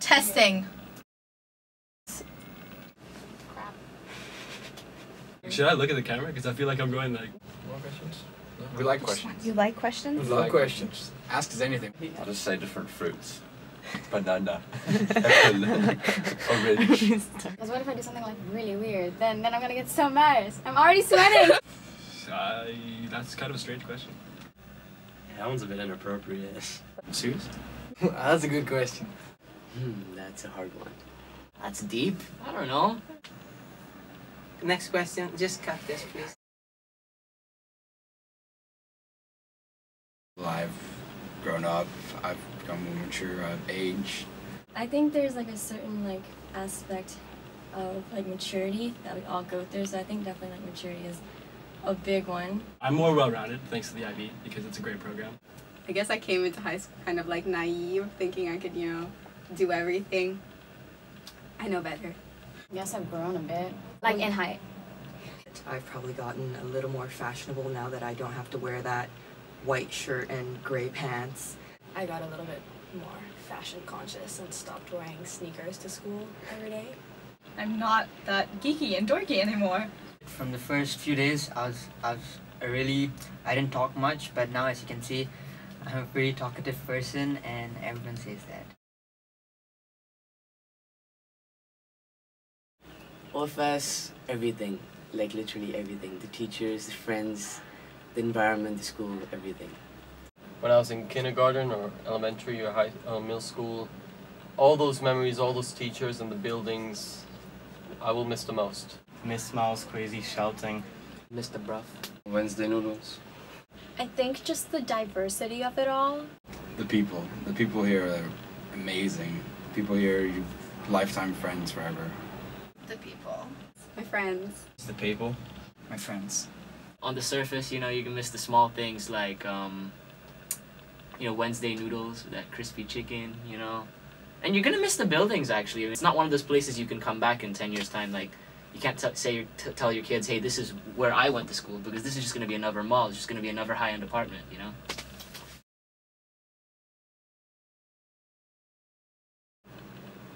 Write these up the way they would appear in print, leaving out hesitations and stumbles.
Testing. Crap. Should I look at the camera? Because I feel like I'm going like... More questions? No? We like questions. You like questions? We love questions. Ask us anything. I'll just say different fruits. Banana. Apple. Orange. Because what if I do something like really weird? Then I'm gonna get so mad. I'm already sweating. That's kind of a strange question. Yeah, that one's a bit inappropriate. Serious? That's a good question. That's a hard one. That's deep. I don't know. Next question. Just cut this, please. Well, I've grown up. I've become more mature. I've aged. I think there's like a certain like aspect of like maturity that we all go through. So I think definitely like maturity is a big one. I'm more well-rounded thanks to the IB because it's a great program. I guess I came into high school kind of like naive, thinking I could, you know, do everything. I know better. I guess I've grown a bit. Like in height. I've probably gotten a little more fashionable now that I don't have to wear that white shirt and gray pants. I got a little bit more fashion conscious and stopped wearing sneakers to school every day. I'm not that geeky and dorky anymore. From the first few days, I didn't talk much, but now as you can see, I'm a pretty talkative person and everyone says that. All of us, everything. Like literally everything. The teachers, the friends, the environment, the school, everything. When I was in kindergarten or elementary or middle school, all those memories, all those teachers and the buildings, I will miss the most. Miss Miles' crazy shouting. Miss the bruv. Wednesday noodles. I think just the diversity of it all. The people here are amazing. People here, you lifetime friends forever. The people. My friends. It's the people. My friends. On the surface, you know, you can miss the small things like, you know, Wednesday noodles, that crispy chicken, you know. And you're gonna miss the buildings, actually. It's not one of those places you can come back in 10 years' time. Like, you can't tell your kids, hey, this is where I went to school, because this is just gonna be another mall. It's just gonna be another high-end apartment, you know.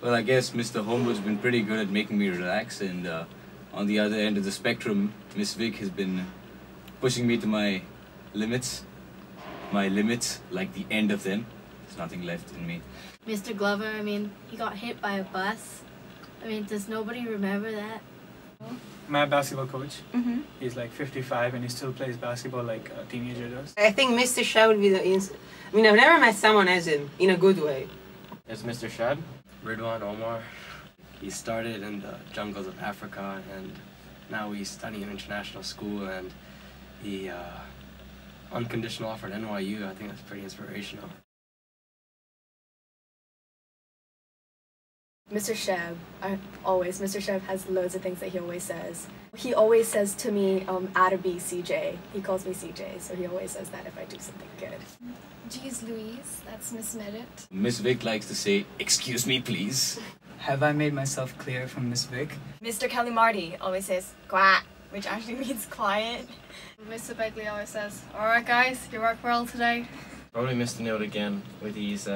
Well, I guess Mr. Homewood's been pretty good at making me relax, and on the other end of the spectrum, Miss Vic has been pushing me to my limits. My limits, like the end of them. There's nothing left in me. Mr. Glover, I mean, he got hit by a bus. I mean, does nobody remember that? My basketball coach, he's like 55 and he still plays basketball like a teenager does. I think Mr. Shah would be the I mean, I've never met someone as him, in a good way. There's Mr. Shad, Ridwan Omar. He started in the jungles of Africa and now he's studying in international school and he unconditional offer at NYU. I think that's pretty inspirational. Mr. Sheb, Mr. Sheb has loads of things that he always says. He always says to me, Attaby CJ. He calls me CJ, so he always says that if I do something good. Geez Louise, that's Miss Medit. Miss Vic likes to say, "Excuse me, please." Have I made myself clear from Miss Vic? Mr. Kelly Marty always says, quack, which actually means quiet. Mr. Begley always says, alright guys, you work well today. Probably missed the note again with his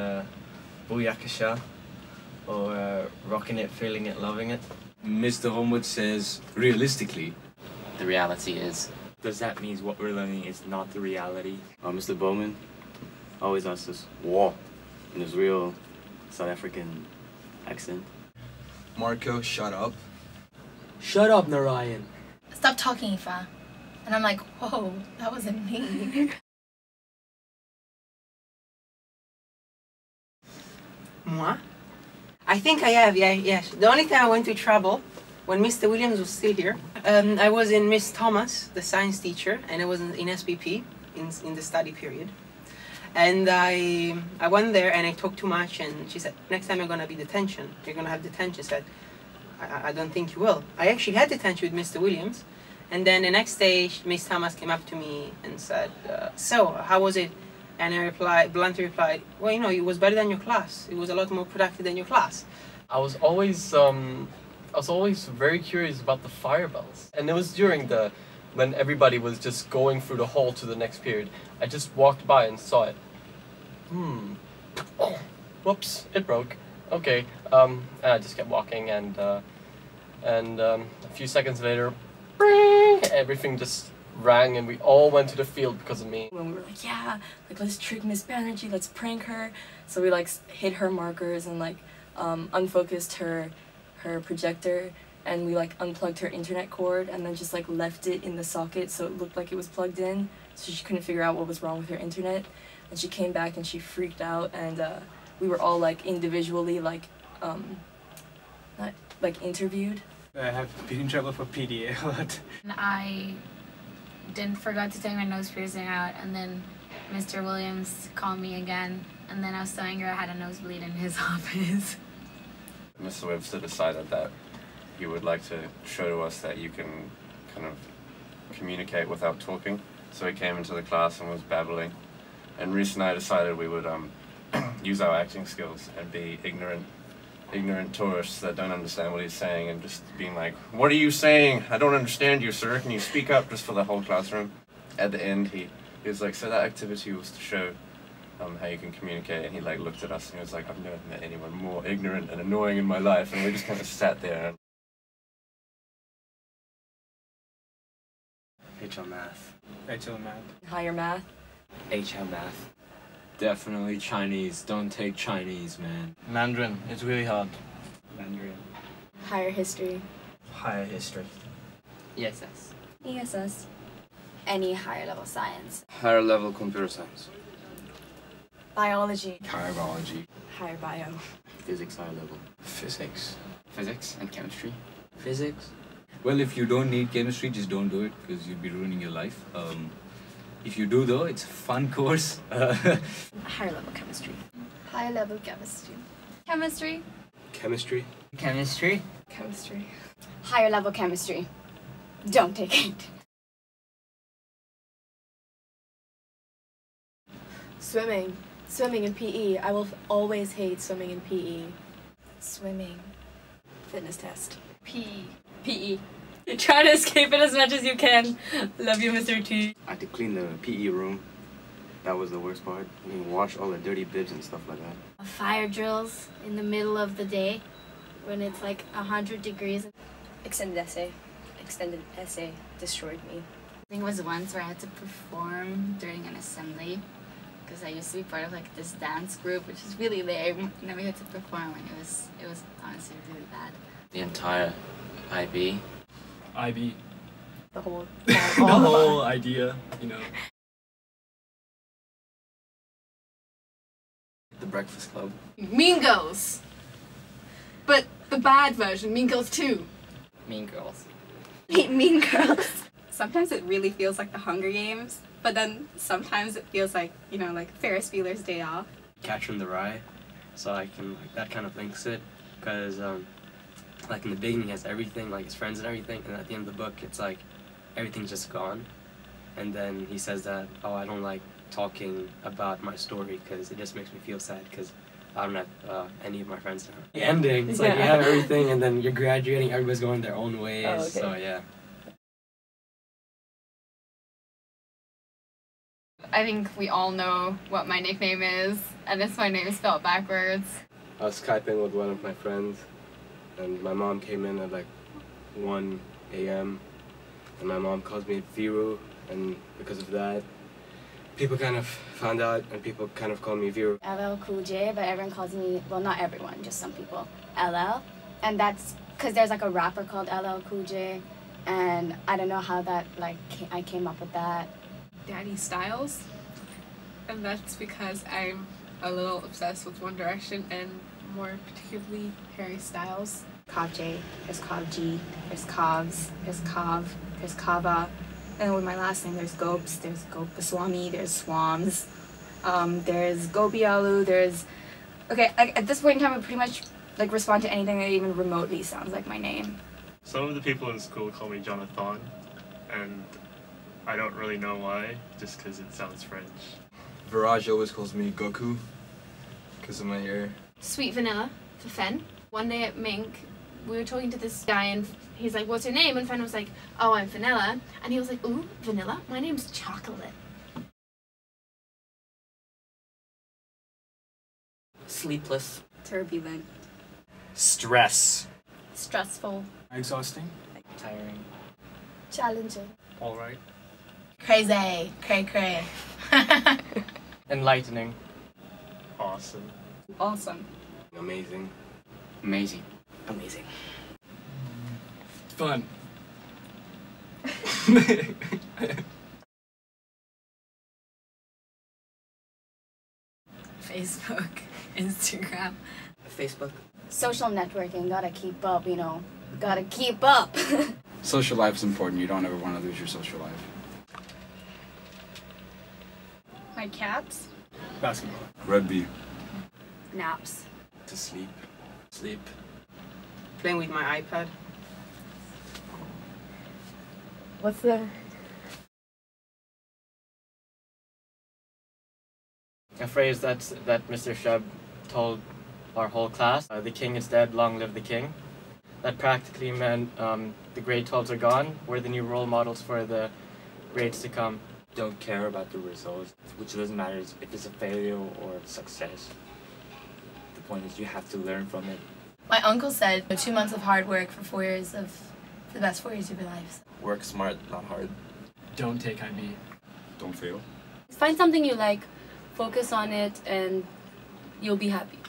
Booyakasha or rocking it, feeling it, loving it. Mr. Homewood says, realistically. The reality is. Does that mean what we're learning is not the reality? Mr. Bowman always asks us, war, in his real South African accent. Marco, shut up. Shut up, Narayan. Stop talking, Ifa. And I'm like, whoa, that wasn't me. Moi? I think I have, yes. The only time I went to trouble, when Mr. Williams was still here, I was in Miss Thomas, the science teacher, and I was in SPP, in the study period. And I went there and I talked too much and she said, next time you're going to be detention. You're going to have detention. I said, I don't think you will. I actually had detention with Mr. Williams. And then the next day, Miss Thomas came up to me and said, so, how was it? And I bluntly replied, well, you know, it was better than your class. It was a lot more productive than your class. I was always very curious about the fire bells. And it was during when everybody was just going through the hall to the next period. I just walked by and saw it. Oh, whoops, it broke. okay. And I just kept walking, and a few seconds later, everything just rang, and we all went to the field because of me. When we were like, yeah, like let's trick Miss Banerjee, let's prank her. So we like hid her markers and like unfocused her projector, and we like unplugged her internet cord and then just like left it in the socket so it looked like it was plugged in, so she couldn't figure out what was wrong with her internet. And she came back and she freaked out, and we were all like individually like not like interviewed. I have been in trouble for PDA a lot. I forgot to take my nose piercing out, and then Mr. Williams called me again, and then I was telling her I had a nosebleed in his office. Mr. Webster decided that he would like to show to us that you can kind of communicate without talking. So he came into the class and was babbling. And Reese and I decided we would use our acting skills and be ignorant tourists that don't understand what he's saying, and just being like, "What are you saying? I don't understand you, sir. Can you speak up?" just for the whole classroom. At the end, he was like, "So that activity was to show how you can communicate," and he like looked at us and he was like, "I've never met anyone more ignorant and annoying in my life," and we just kind of sat there. HL Math. HL Math. Higher math. HL Math. Definitely Chinese. Don't take Chinese, man. Mandarin. It's really hard. Mandarin. Higher history. Higher history. ESS. ESS. Any higher level science. Higher level computer science. Biology. Higher biology. Higher bio. Physics high level. Physics. Physics and chemistry. Physics. Well, if you don't need chemistry, just don't do it, because you'd be ruining your life. If you do though, it's a fun course. Higher level chemistry. High level chemistry. Chemistry. Chemistry. Chemistry. Chemistry. Higher level chemistry. Don't take it. Swimming. Swimming in PE. I will always hate swimming in PE. Swimming. Fitness test. PE. PE. Try to escape it as much as you can. Love you, Mr. T. I had to clean the PE room. That was the worst part. I mean, wash all the dirty bibs and stuff like that. Fire drills in the middle of the day when it's like 100 degrees. Extended essay. Extended essay destroyed me. I think it was once where I had to perform during an assembly, because I used to be part of like this dance group, which is really lame, and then we had to perform, and it was honestly really bad. The entire IB. IB. The whole the whole idea, you know. The Breakfast Club. Mean Girls. But the bad version, Mean Girls 2. Mean Girls. Mean Girls. Sometimes it really feels like the Hunger Games, but then sometimes it feels like, you know, like Ferris Bueller's Day Off. Catcher in the Rye. So I can, like, that kind of links it, because, like, in the beginning he has everything, like his friends and everything, and at the end of the book it's like everything's just gone. And then he says that, oh, I don't like talking about my story because it just makes me feel sad because I don't have any of my friends now. The ending, it's like you have everything and then you're graduating, everybody's going their own ways, okay. So yeah. I think we all know what my nickname is, and it's my name spelled backwards. I was Skyping with one of my friends, and my mom came in at like 1 a.m. and my mom calls me Viru, and because of that, people kind of found out and people kind of call me Viru. LL Cool J, but everyone calls me, well, not everyone, just some people, LL. And that's because there's like a rapper called LL Cool J, and I don't know how that, like, I came up with that. Daddy Styles, and that's because I'm a little obsessed with One Direction and more particularly Harry Styles. Cov J, there's Cov G, there's Covs, there's Cov, there's Kava, and with my last name there's Gopes, there's Gopaswamy, there's Swams, there's Gopialu, there's... Okay, at this point in time I pretty much like respond to anything that even remotely sounds like my name. Some of the people in school call me Jonathan, and I don't really know why, just because it sounds French. Viraj always calls me Goku because of my hair. Sweet Vanilla for Fen. One day at Mink, we were talking to this guy and he's like, what's your name? And Fen was like, oh, I'm Vanilla. And he was like, ooh, Vanilla? My name's Chocolate. Sleepless. Turbulent. Stress. Stressful. Exhausting. Tiring. Challenging. Alright. Crazy. Cray. Enlightening. Awesome. Awesome. Amazing. Amazing. Amazing. Fun. Facebook, Instagram. Facebook. Social networking. Gotta keep up, you know. Gotta keep up. Social life's important. You don't ever want to lose your social life. My cats. Basketball. Rugby. Naps. To sleep. Sleep. Playing with my iPad. What's the A phrase that Mr. Sheb told our whole class, the king is dead, long live the king. That practically meant the grade 12s are gone, we're the new role models for the grades to come. Don't care about the results, which doesn't matter if it's a failure or success. The point is you have to learn from it. My uncle said 2 months of hard work for 4 years of the best 4 years of your life. Work smart, not hard. Don't take IB. Don't fail. Find something you like, focus on it, and you'll be happy.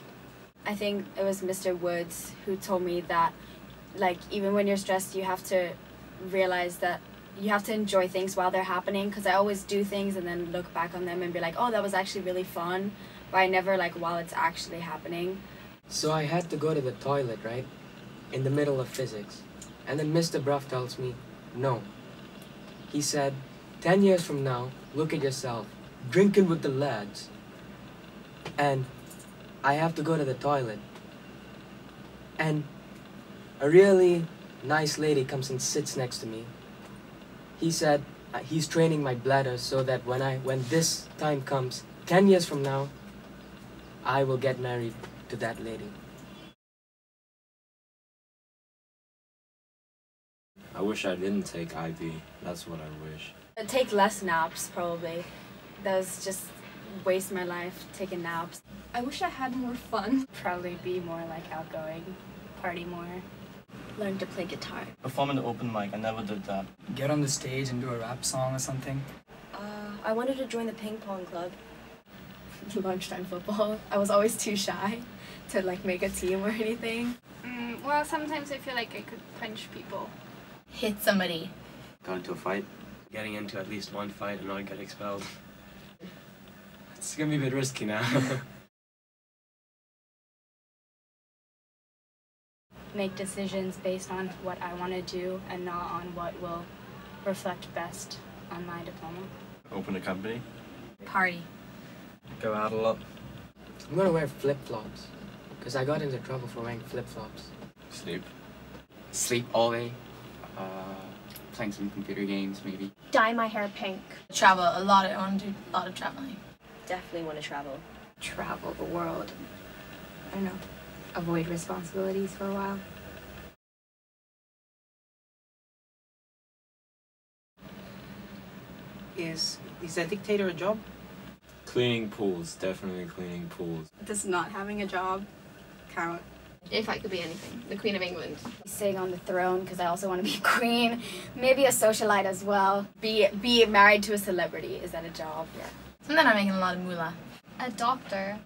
I think it was Mr. Woods who told me that, like, even when you're stressed, you have to realize that you have to enjoy things while they're happening, because I always do things and then look back on them and be like, oh, that was actually really fun, but I never, like, while it's actually happening. So I had to go to the toilet, right? In the middle of physics. And then Mr. Bruff tells me, no. He said, 10 years from now, look at yourself, drinking with the lads. And I have to go to the toilet. And a really nice lady comes and sits next to me. He said he's training my bladder so that when this time comes, 10 years from now, I will get married to that lady. I wish I didn't take IB. That's what I wish. Take less naps, probably. That was just waste my life taking naps. I wish I had more fun. Probably be more like outgoing, party more. Learn to play guitar. Perform in the open mic, I never did that. Get on the stage and do a rap song or something. I wanted to join the ping pong club. Lunchtime football. I was always too shy to like make a team or anything. Well, sometimes I feel like I could punch people. Hit somebody. Got into a fight. Getting into at least one fight and not get expelled. It's gonna be a bit risky now. Make decisions based on what I want to do and not on what will reflect best on my diploma. Open a company. Party. Go out a lot. I'm gonna wear flip-flops. Because I got into trouble for wearing flip-flops. Sleep. Sleep all day. Playing some computer games, maybe. Dye my hair pink. Travel a lot. I want to do a lot of traveling. Definitely want to travel. Travel the world. I don't know. Avoid responsibilities for a while. Is a dictator a job? Cleaning pools, definitely cleaning pools. Does not having a job count? If I could be anything, the Queen of England. Sitting on the throne because I also want to be queen. Maybe a socialite as well. Be married to a celebrity. Is that a job? Yeah. And then I'm making a lot of moolah. A doctor.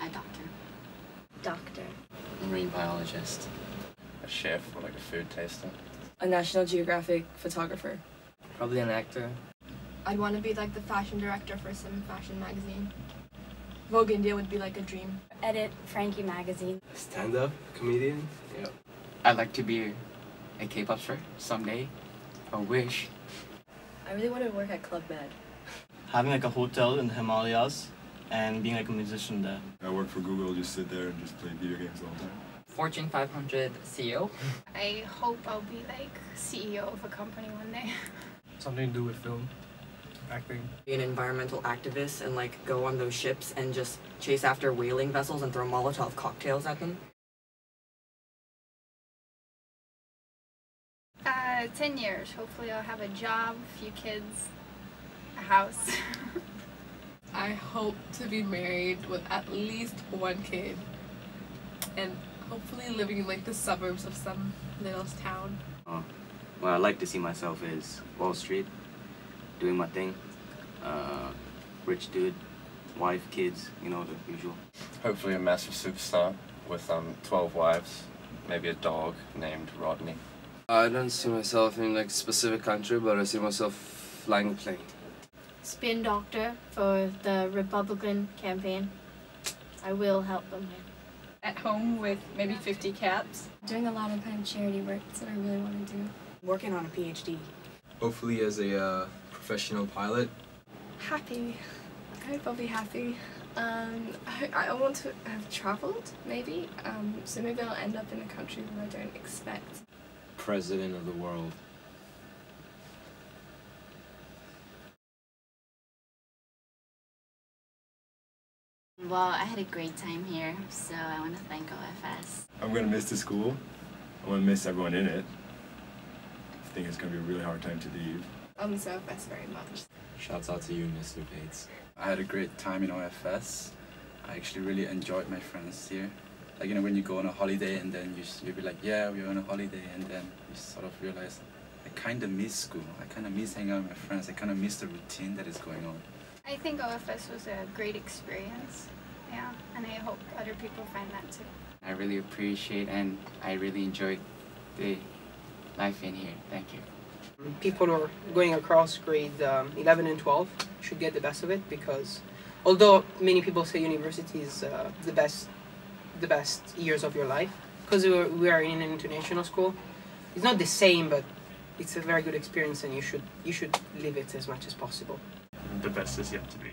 A doctor. Doctor. Marine biologist. A chef or like a food taster. A National Geographic photographer. Probably an actor. I'd want to be like the fashion director for some fashion magazine. Vogue India would be like a dream. Edit Frankie magazine. Stand-up comedian. Yep. I'd like to be a K-pop star someday. A wish. I really want to work at Club Med. Having like a hotel in the Himalayas and being like a musician there. I work for Google, just sit there and just play video games all the time. Fortune 500 CEO. I hope I'll be like CEO of a company one day. Something to do with film. Acting. Be an environmental activist and like go on those ships and just chase after whaling vessels and throw Molotov cocktails at them. 10 years. Hopefully I'll have a job, a few kids, a house. I hope to be married with at least one kid. And Hopefully living in like the suburbs of some little town. What I like to see myself is Wall Street, doing my thing, rich dude, wife, kids, you know, the usual. Hopefully a massive superstar with 12 wives, maybe a dog named Rodney. I don't see myself in like a specific country, but I see myself flying a plane. Spin doctor for the Republican campaign. I will help them here. At home with maybe 50 cats. Doing a lot of kind of charity work. That's what I really want to do. Working on a PhD. Hopefully as a professional pilot. Happy. I hope I'll be happy. I want to have traveled, maybe. So maybe I'll end up in a country where I don't expect. President of the world. Well, I had a great time here, so I want to thank OFS. I'm going to miss the school. I'm going to miss everyone in it. I think it's going to be a really hard time to leave. I miss OFS very much. Shouts out to you, Mr. Bates. I had a great time in OFS. I actually really enjoyed my friends here. Like, you know, when you go on a holiday and then you'll be like, yeah, we're on a holiday, and then you sort of realize, I kind of miss school. I kind of miss hanging out with my friends. I kind of miss the routine that is going on. I think OFS was a great experience, yeah, and I hope other people find that too. I really appreciate and I really enjoyed the life in here. Thank you. People who are going across grade 11 and 12 should get the best of it, because although many people say university is the best years of your life, because we are in an international school, it's not the same, but it's a very good experience, and you should live it as much as possible. The best is yet to be.